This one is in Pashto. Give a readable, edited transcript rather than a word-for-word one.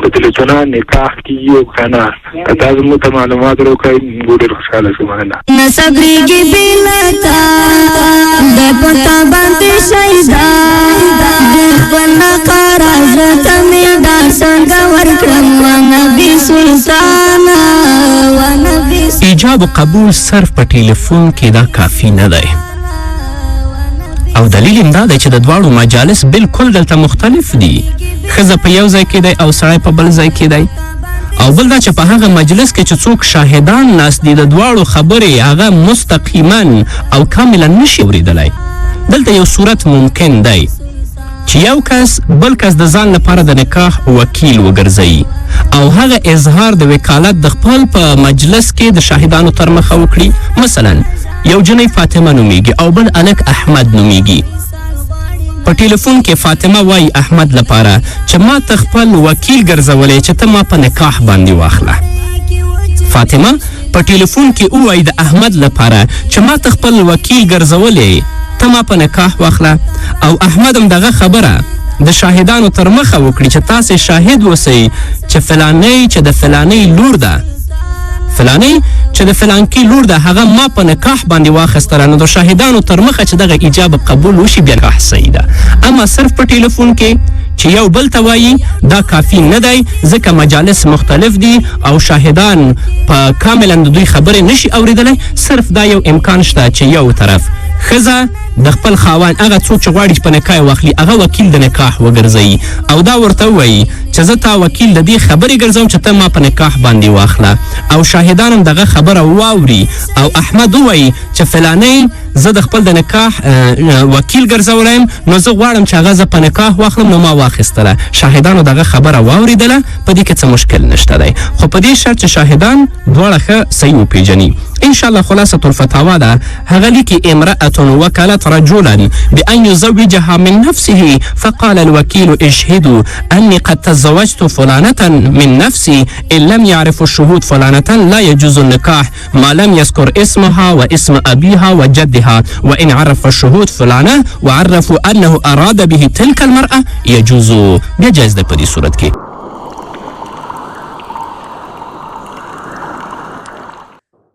کتلتونه نکاح کیږي او کنه که تاسو مو ته معلومات راکړئ موږ ډېر خوشحاله شو. مننه. نه صبرېږي بېلتا د پتا باندې شهیدا خپل نقاره زړه ته مې دا څنګه ورکړم و نبي سلطانه و نبي. ایجاب و قبول صرف په ټلیفون کې دا کافي نه دی او دلیل هم دا دی چې د دواړو مجالس بالکل دلته مختلف دي. ښځه په یو ځای کې دی او سړی په بل ځای کې دی، او بل دا چې په هغه مجلس کې چې څوک شاهدان ناست دي د دواړو خبرې هغه مستقیما او کاملا نشي اورېدلی. دلته یو صورت ممکن دی چې یو کس بل کس د ځان لپاره د نکاح وکیل وګرځوي او هغه اظهار د وکالت د خپل په مجلس کې د شاهدانو تر مخه وکړي. مثلا یو جنۍ فاطمه نومیږي او بل الک احمد نومیږي. په ټلیفون کې فاطمه وایي احمد لپاره چې ما ته خپل وکیل ګرځولی چې ته ما په نکاح باندې واخله. فاطمه په ټلیفون کې ووایي د احمد لپاره چې ما ته خپل وکیل ګرځولی ته ما په نکاح واخله، او احمد هم دغه خبره د شاهدانو تر مخه وکړي چې تاسې شاهد اوسئ چې فلانۍ چې د فلانۍ لور ده، فلانۍ چې د فلانکي لور ده هغه ما په نکاح باندې واخیستله، نو د شاهدانو تر مخه چې دغه ایجاب قبول وشي بیا نکاح صحیح ده. اما صرف په ټلیفون کې چې یو بل ته وایي دا کافي نه دی ځکه مجالس مختلف دي او شاهدان په کاملا د دوی خبرې نشي اورېدلی. صرف دا یو امکان شته چې یو طرف ښځه د خپل خاوند هغه څوک چې غواړي چې په نکاح واخلي هغه وکیل د نکاح وګرځوي او دا ورته ووایي چې زه تا وکیل د دې خبرې ګرځوم چې ته ما په نکاح باندې واخله، او شاهدان هم دغه خبره واوري او احمد ووایي چې فلانۍ زه د خپل د نکاح وکیل ګرځولی یم نو زه غواړم چې هغه زه په نکاح واخلم، نو ما واخیستله. شاهدانو دغه خبره واورېدله، په دې کې څه مشکل نشته دی، خو په دې شرط چې شاهدان دواړه ښه صحیح وپېژني. انشاءالله خلاصة الفتاوا ده هغه لیکي امرأة وكلت رجلا بأن يزوجها من نفسه فقال الوكيل اشهدوا أني قد تزوجت فلانة من نفسي إن لم يعرف الشهود فلانة لا يجوز النكاح ما لم يذكر اسمها واسم أبيها وجدها، وإن عرف الشهود فلانة وعرفوا أنه أراد به تلك المرأة يجوز. بیا جایز ده په دې صورت کې